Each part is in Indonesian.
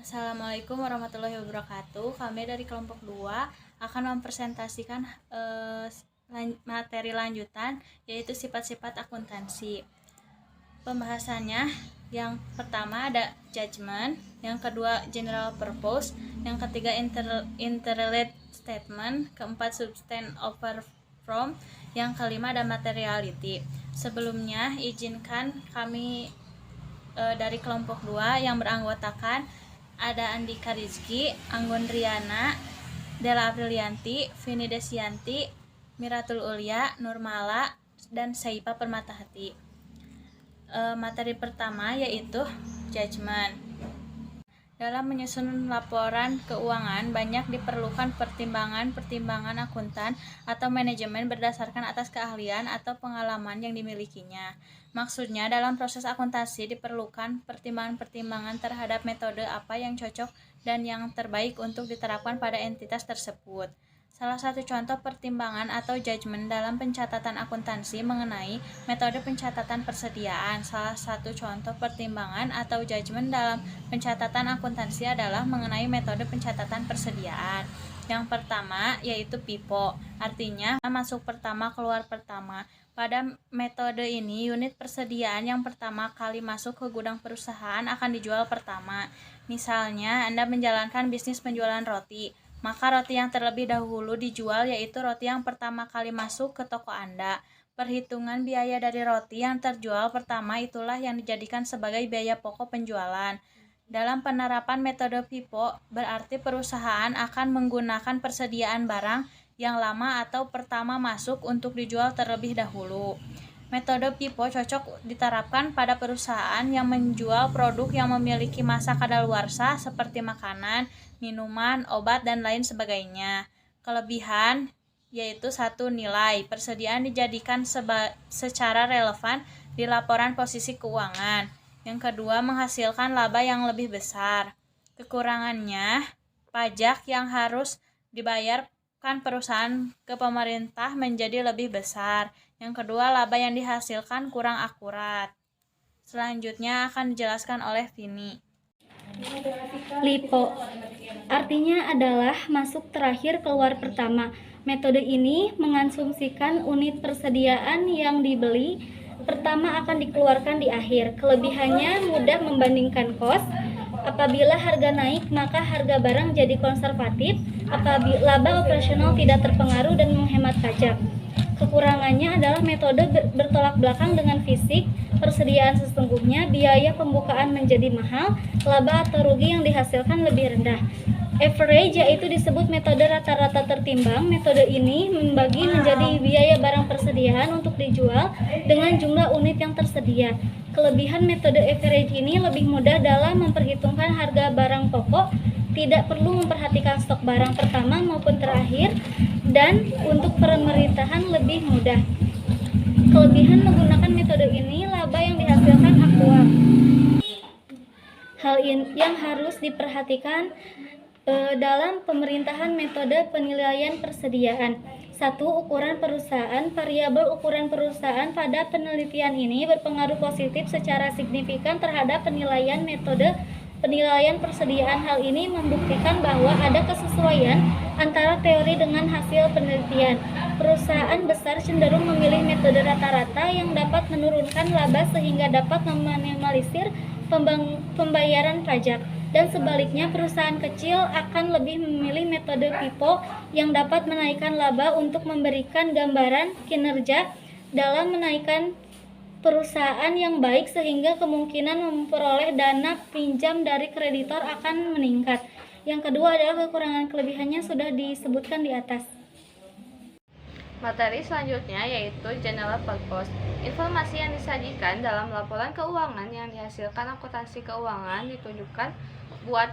Assalamualaikum warahmatullahi wabarakatuh. Kami dari kelompok 2 akan mempresentasikan materi lanjutan, yaitu sifat-sifat akuntansi. Pembahasannya, yang pertama ada judgment, yang kedua general purpose, yang ketiga interrelate statement, keempat substance over from, yang kelima ada materiality. Sebelumnya izinkan kami dari kelompok 2 yang beranggotakan ada Andika Rizky, Anggun Riana, Della Aprilianti, Vini Desianti, Miratul Ulia, Nurmala, dan Saipa Permatahati. Materi pertama yaitu judgment. Dalam menyusun laporan keuangan, banyak diperlukan pertimbangan akuntan atau manajemen berdasarkan atas keahlian atau pengalaman yang dimilikinya. Maksudnya, dalam proses akuntansi diperlukan pertimbangan terhadap metode apa yang cocok dan yang terbaik untuk diterapkan pada entitas tersebut. Salah satu contoh pertimbangan atau judgement dalam pencatatan akuntansi mengenai metode pencatatan persediaan. Salah satu contoh pertimbangan atau judgement dalam pencatatan akuntansi adalah mengenai metode pencatatan persediaan. Yang pertama yaitu PIPO, artinya masuk pertama keluar pertama. Pada metode ini, unit persediaan yang pertama kali masuk ke gudang perusahaan akan dijual pertama. Misalnya, Anda menjalankan bisnis penjualan roti, maka roti yang terlebih dahulu dijual yaitu roti yang pertama kali masuk ke toko Anda. Perhitungan biaya dari roti yang terjual pertama itulah yang dijadikan sebagai biaya pokok penjualan. Dalam penerapan metode FIFO, berarti perusahaan akan menggunakan persediaan barang yang lama atau pertama masuk untuk dijual terlebih dahulu. Metode FIFO cocok diterapkan pada perusahaan yang menjual produk yang memiliki masa kadaluarsa seperti makanan, minuman, obat, dan lain sebagainya. Kelebihan yaitu satu, nilai persediaan dijadikan secara relevan di laporan posisi keuangan. Yang kedua, menghasilkan laba yang lebih besar. Kekurangannya, pajak yang harus dibayarkan perusahaan ke pemerintah menjadi lebih besar. Yang kedua, laba yang dihasilkan kurang akurat. Selanjutnya akan dijelaskan oleh Vini. LIPO artinya adalah masuk terakhir keluar pertama. Metode ini mengasumsikan unit persediaan yang dibeli pertama akan dikeluarkan di akhir. Kelebihannya mudah membandingkan kos. Apabila harga naik, maka harga barang jadi konservatif. Apabila laba operasional tidak terpengaruh dan menghemat pajak. Kekurangannya adalah metode bertolak belakang dengan fisik persediaan sesungguhnya, biaya pembukaan menjadi mahal, laba atau rugi yang dihasilkan lebih rendah. Average yaitu disebut metode rata-rata tertimbang. Metode ini membagi menjadi biaya barang persediaan untuk dijual dengan jumlah unit yang tersedia. Kelebihan metode average ini lebih mudah dalam memperhitungkan harga barang pokok, tidak perlu memperhatikan stok barang pertama maupun terakhir, dan untuk pemerintahan lebih mudah. Kelebihan menggunakan metode ini, laba yang dihasilkan aktual. Hal yang harus diperhatikan dalam pemerintahan metode penilaian persediaan. 1. Ukuran perusahaan. Variabel ukuran perusahaan pada penelitian ini berpengaruh positif secara signifikan terhadap penilaian metode penilaian persediaan. Hal ini membuktikan bahwa ada kesesuaian antara teori dengan hasil penelitian. Perusahaan besar cenderung memilih metode rata-rata yang dapat menurunkan laba sehingga dapat meminimalisir pembayaran pajak. Dan sebaliknya, perusahaan kecil akan lebih memilih metode FIFO yang dapat menaikkan laba untuk memberikan gambaran kinerja dalam menaikkan perusahaan yang baik sehingga kemungkinan memperoleh dana pinjam dari kreditor akan meningkat. Yang kedua adalah kekurangan kelebihannya sudah disebutkan di atas. Materi selanjutnya yaitu general purpose. Informasi yang disajikan dalam laporan keuangan yang dihasilkan akuntansi keuangan ditunjukkan buat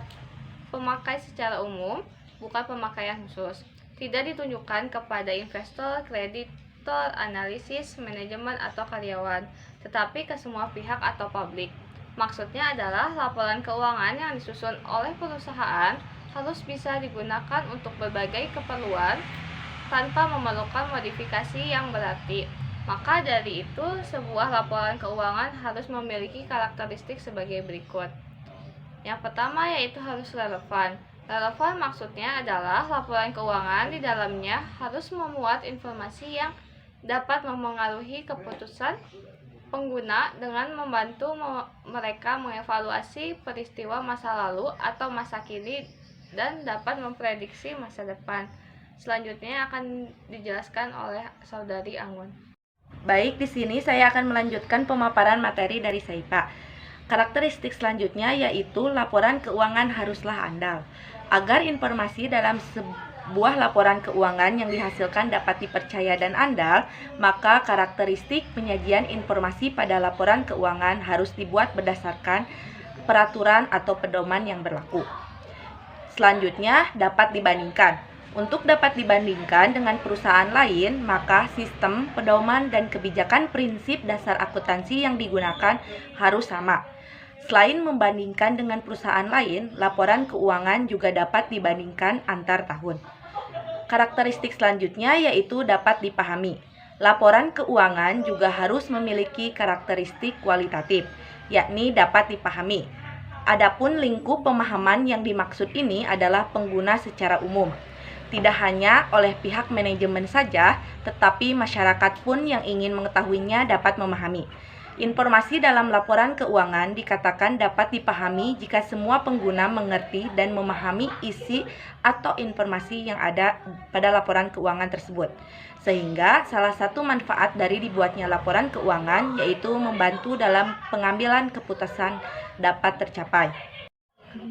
pemakai secara umum, bukan pemakaian khusus. Tidak ditunjukkan kepada investor, kreditor, analisis, manajemen, atau karyawan, tetapi ke semua pihak atau publik. Maksudnya adalah laporan keuangan yang disusun oleh perusahaan harus bisa digunakan untuk berbagai keperluan tanpa memerlukan modifikasi yang berarti. Maka dari itu, sebuah laporan keuangan harus memiliki karakteristik sebagai berikut. Yang pertama yaitu harus relevan. Relevan maksudnya adalah laporan keuangan di dalamnya harus memuat informasi yang dapat memengaruhi keputusan pengguna dengan membantu mereka mengevaluasi peristiwa masa lalu atau masa kini dan dapat memprediksi masa depan. Selanjutnya akan dijelaskan oleh Saudari Anggun. Baik, di sini saya akan melanjutkan pemaparan materi dari Saipa. Karakteristik selanjutnya yaitu laporan keuangan haruslah andal. Agar informasi dalam sebuah laporan keuangan yang dihasilkan dapat dipercaya dan andal, maka karakteristik penyajian informasi pada laporan keuangan harus dibuat berdasarkan peraturan atau pedoman yang berlaku. Selanjutnya, dapat dibandingkan. Untuk dapat dibandingkan dengan perusahaan lain, maka sistem, pedoman, dan kebijakan prinsip dasar akuntansi yang digunakan harus sama. Selain membandingkan dengan perusahaan lain, laporan keuangan juga dapat dibandingkan antar tahun. Karakteristik selanjutnya yaitu dapat dipahami. Laporan keuangan juga harus memiliki karakteristik kualitatif, yakni dapat dipahami. Adapun lingkup pemahaman yang dimaksud ini adalah pengguna secara umum. Tidak hanya oleh pihak manajemen saja, tetapi masyarakat pun yang ingin mengetahuinya dapat memahami. Informasi dalam laporan keuangan dikatakan dapat dipahami jika semua pengguna mengerti dan memahami isi atau informasi yang ada pada laporan keuangan tersebut. Sehingga salah satu manfaat dari dibuatnya laporan keuangan yaitu membantu dalam pengambilan keputusan dapat tercapai.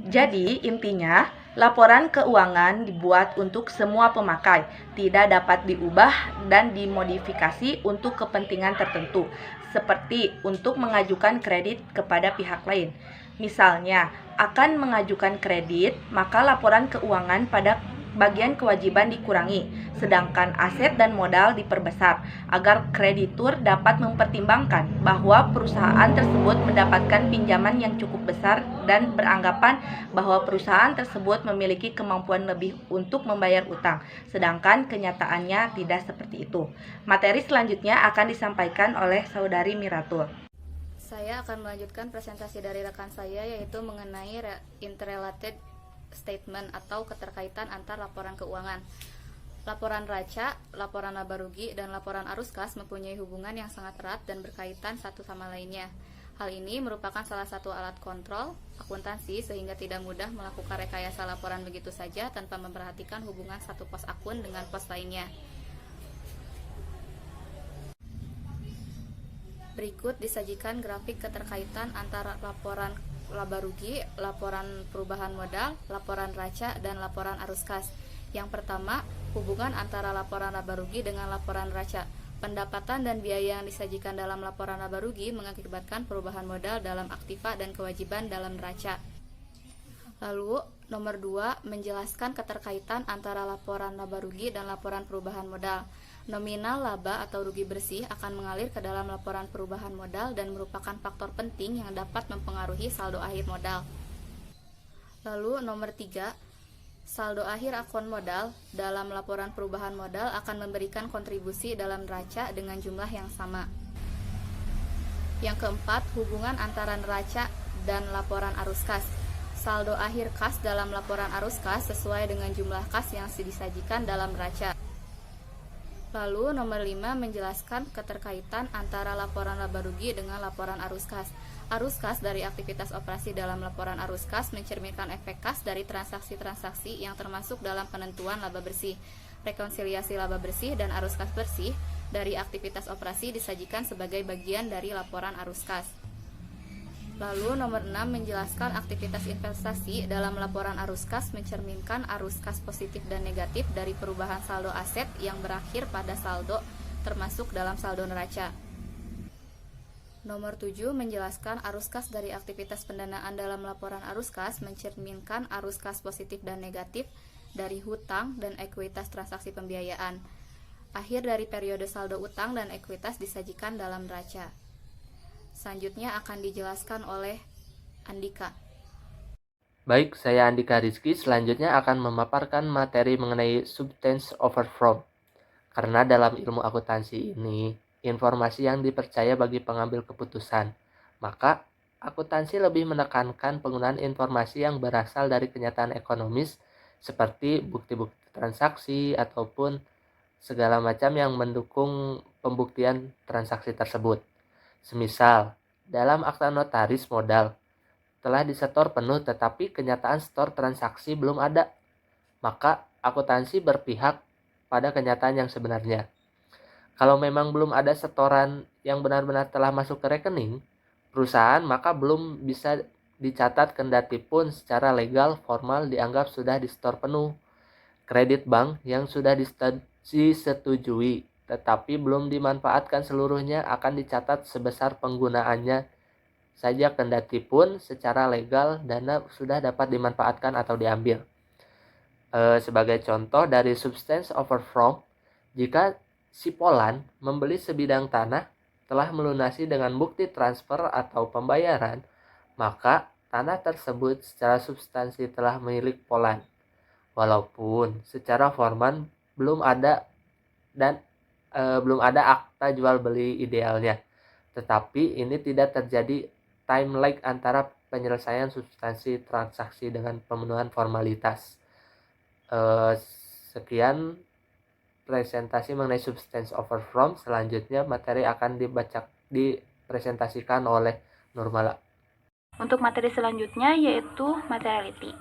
Jadi, intinya, laporan keuangan dibuat untuk semua pemakai, tidak dapat diubah dan dimodifikasi untuk kepentingan tertentu, seperti untuk mengajukan kredit kepada pihak lain. Misalnya, akan mengajukan kredit, maka laporan keuangan pada bagian kewajiban dikurangi, sedangkan aset dan modal diperbesar, agar kreditur dapat mempertimbangkan bahwa perusahaan tersebut mendapatkan pinjaman yang cukup besar dan beranggapan bahwa perusahaan tersebut memiliki kemampuan lebih untuk membayar utang, sedangkan kenyataannya tidak seperti itu. Materi selanjutnya akan disampaikan oleh Saudari Miratul. Saya akan melanjutkan presentasi dari rekan saya yaitu mengenai interrelated statement atau keterkaitan antar laporan keuangan. Laporan raca, laporan laba rugi, dan laporan arus kas mempunyai hubungan yang sangat erat dan berkaitan satu sama lainnya. Hal ini merupakan salah satu alat kontrol akuntansi sehingga tidak mudah melakukan rekayasa laporan begitu saja tanpa memperhatikan hubungan satu pos akun dengan pos lainnya. Berikut disajikan grafik keterkaitan antara laporan laba rugi, laporan perubahan modal, laporan raca, dan laporan arus kas. Yang pertama, hubungan antara laporan laba rugi dengan laporan raca. Pendapatan dan biaya yang disajikan dalam laporan laba rugi mengakibatkan perubahan modal dalam aktiva dan kewajiban dalam raca. Lalu, nomor 2, menjelaskan keterkaitan antara laporan laba rugi dan laporan perubahan modal. Nominal laba atau rugi bersih akan mengalir ke dalam laporan perubahan modal dan merupakan faktor penting yang dapat mempengaruhi saldo akhir modal. Lalu nomor 3, saldo akhir akun modal dalam laporan perubahan modal akan memberikan kontribusi dalam raca dengan jumlah yang sama. Yang keempat, hubungan antara neraca dan laporan arus kas. Saldo akhir kas dalam laporan arus kas sesuai dengan jumlah kas yang disajikan dalam neraca. Lalu nomor 5 menjelaskan keterkaitan antara laporan laba rugi dengan laporan arus kas. Arus kas dari aktivitas operasi dalam laporan arus kas mencerminkan efek kas dari transaksi-transaksi yang termasuk dalam penentuan laba bersih. Rekonsiliasi laba bersih dan arus kas bersih dari aktivitas operasi disajikan sebagai bagian dari laporan arus kas. Lalu nomor 6 menjelaskan aktivitas investasi dalam laporan arus kas mencerminkan arus kas positif dan negatif dari perubahan saldo aset yang berakhir pada saldo termasuk dalam saldo neraca. Nomor 7 menjelaskan arus kas dari aktivitas pendanaan dalam laporan arus kas mencerminkan arus kas positif dan negatif dari hutang dan ekuitas transaksi pembiayaan. Akhir dari periode saldo utang dan ekuitas disajikan dalam neraca. Selanjutnya akan dijelaskan oleh Andika. Baik, saya Andika Rizky. Selanjutnya akan memaparkan materi mengenai substance over from. Karena dalam ilmu akuntansi ini, informasi yang dipercaya bagi pengambil keputusan, maka akuntansi lebih menekankan penggunaan informasi yang berasal dari kenyataan ekonomis seperti bukti-bukti transaksi ataupun segala macam yang mendukung pembuktian transaksi tersebut. Semisal, dalam akta notaris modal telah disetor penuh tetapi kenyataan setor transaksi belum ada, maka akuntansi berpihak pada kenyataan yang sebenarnya. Kalau memang belum ada setoran yang benar-benar telah masuk ke rekening perusahaan, maka belum bisa dicatat kendati pun secara legal formal dianggap sudah disetor penuh. Kredit bank yang sudah disetujui tetapi belum dimanfaatkan seluruhnya akan dicatat sebesar penggunaannya saja kendati pun secara legal dana sudah dapat dimanfaatkan atau diambil. Sebagai contoh dari substance over from, jika si Polan membeli sebidang tanah telah melunasi dengan bukti transfer atau pembayaran, maka tanah tersebut secara substansi telah milik Polan. Walaupun secara formal belum ada akta jual beli idealnya, tetapi ini tidak terjadi time lag antara penyelesaian substansi transaksi dengan pemenuhan formalitas. Sekian presentasi mengenai substance over from. Selanjutnya materi akan dipresentasikan oleh Nurmala. Untuk materi selanjutnya yaitu materiality.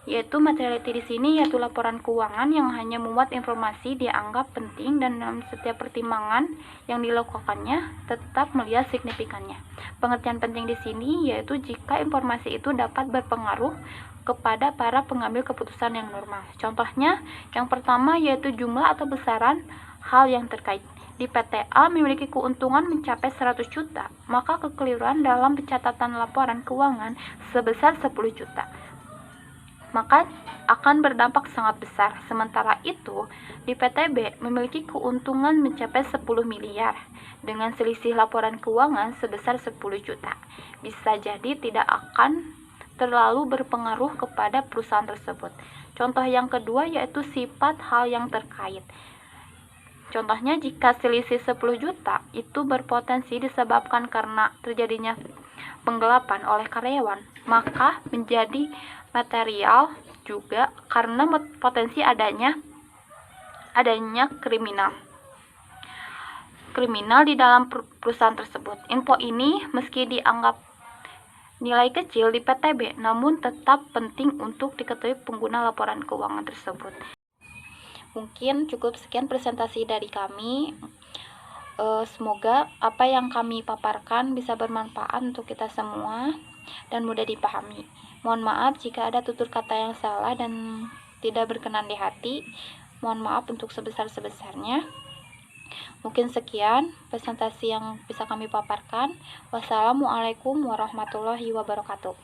Materiality di sini yaitu laporan keuangan yang hanya memuat informasi dianggap penting dan dalam setiap pertimbangan yang dilakukannya tetap melihat signifikannya. Pengertian penting di sini yaitu jika informasi itu dapat berpengaruh kepada para pengambil keputusan yang normal. Contohnya, yang pertama yaitu jumlah atau besaran hal yang terkait. Di PT A memiliki keuntungan mencapai 100 juta, maka kekeliruan dalam pencatatan laporan keuangan sebesar 10 juta. Maka akan berdampak sangat besar. Sementara itu, di PT B memiliki keuntungan mencapai 10 miliar dengan selisih laporan keuangan sebesar 10 juta. Bisa jadi tidak akan terlalu berpengaruh kepada perusahaan tersebut. Contoh yang kedua yaitu sifat hal yang terkait. Contohnya jika selisih 10 juta itu berpotensi disebabkan karena terjadinya penggelapan oleh karyawan, maka menjadi material juga karena potensi adanya kriminal di dalam perusahaan tersebut. Info ini meski dianggap nilai kecil di PTB, namun tetap penting untuk diketahui pengguna laporan keuangan tersebut. Mungkin cukup sekian presentasi dari kami. Semoga apa yang kami paparkan bisa bermanfaat untuk kita semua dan mudah dipahami. Mohon maaf jika ada tutur kata yang salah dan tidak berkenan di hati. Mohon maaf untuk sebesar-sebesarnya. Mungkin sekian presentasi yang bisa kami paparkan. Wassalamualaikum warahmatullahi wabarakatuh.